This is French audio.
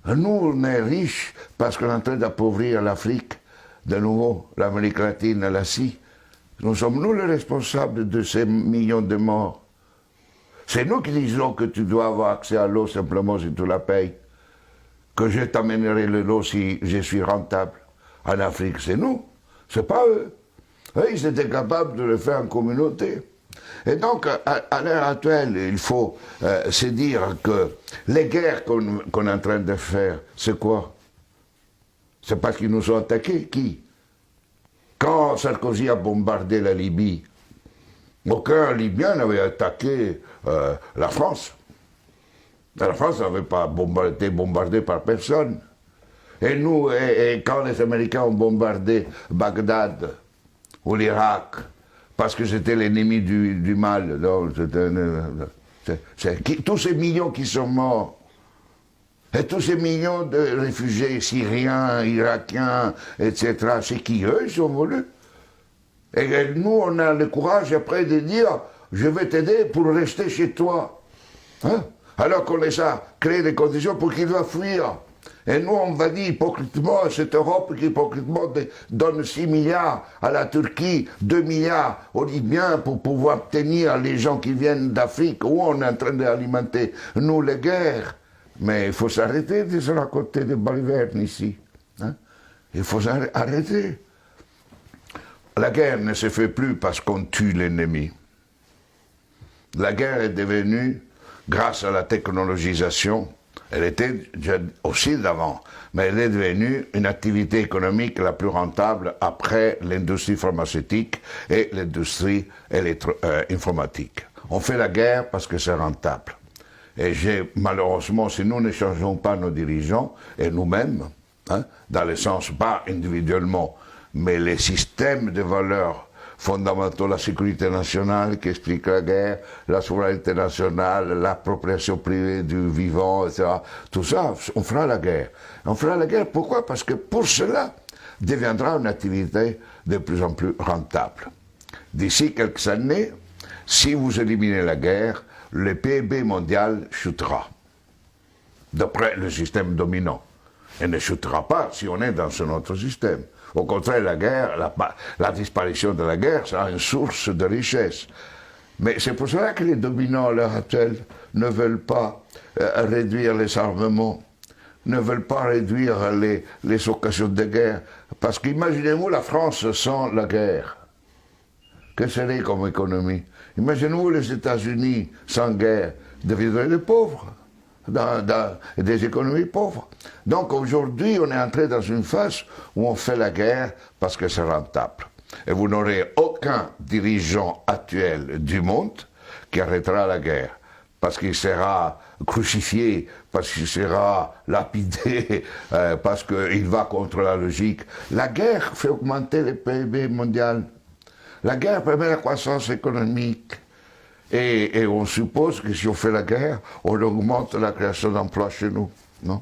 Nous, on est riches parce qu'on est en train d'appauvrir l'Afrique, de nouveau, l'Amérique latine, l'Asie. Nous sommes nous les responsables de ces millions de morts. C'est nous qui disons que tu dois avoir accès à l'eau simplement si tu la payes. Que je t'amènerai l'eau si je suis rentable. En Afrique, c'est nous, c'est pas eux. Eux, ils étaient capables de le faire en communauté. Et donc, à l'heure actuelle, il faut se dire que les guerres qu'on est en train de faire, c'est quoi? C'est parce qu'ils nous ont attaqués. Qui? Quand Sarkozy a bombardé la Libye, aucun Libyen n'avait attaqué la France. La France n'avait pas été bombardée par personne. Et nous, quand les Américains ont bombardé Bagdad ou l'Irak, parce que c'était l'ennemi du mal, tous ces millions qui sont morts, et tous ces millions de réfugiés syriens, irakiens, etc., c'est qui eux, ils ont voulu. Et nous, on a le courage après de dire, je vais t'aider pour rester chez toi. Hein? Alors qu'on les a créé des conditions pour qu'ils doivent fuir. Et nous, on va dire hypocritement, cette Europe qui hypocritement donne 6 milliards à la Turquie, 2 milliards aux Libyens pour pouvoir tenir les gens qui viennent d'Afrique, où on est en train d'alimenter, nous, les guerres. Mais il faut s'arrêter de se raconter des balivernes ici. Hein? Il faut arrêter. La guerre ne se fait plus parce qu'on tue l'ennemi. La guerre est devenue, grâce à la technologisation, elle était déjà aussi d'avant, mais elle est devenue une activité économique la plus rentable après l'industrie pharmaceutique et l'industrie informatique. On fait la guerre parce que c'est rentable. Et malheureusement, si nous ne changeons pas nos dirigeants, et nous-mêmes, hein, dans le sens pas individuellement, mais les systèmes de valeurs fondamentaux, la sécurité nationale qui explique la guerre, la souveraineté nationale, l'appropriation privée du vivant, etc. Tout ça, on fera la guerre. On fera la guerre, pourquoi? Parce que pour cela, deviendra une activité de plus en plus rentable. D'ici quelques années, si vous éliminez la guerre, le PIB mondial chutera, d'après le système dominant. Et ne chutera pas si on est dans un autre système. Au contraire, la guerre, la disparition de la guerre sera une source de richesse. Mais c'est pour cela que les dominants à l'heure actuelle ne veulent pas réduire les armements, ne veulent pas réduire les occasions de guerre. Parce qu'imaginez-vous la France sans la guerre. Que serait comme économie? Imaginez-vous les États-Unis sans guerre, deviendraient des pauvres. Des économies pauvres. Donc aujourd'hui, on est entré dans une phase où on fait la guerre parce que c'est rentable. Et vous n'aurez aucun dirigeant actuel du monde qui arrêtera la guerre, parce qu'il sera crucifié, parce qu'il sera lapidé, parce qu'il va contre la logique. La guerre fait augmenter le PIB mondial. La guerre permet la croissance économique. Et on suppose que si on fait la guerre, on augmente la création d'emplois chez nous, non?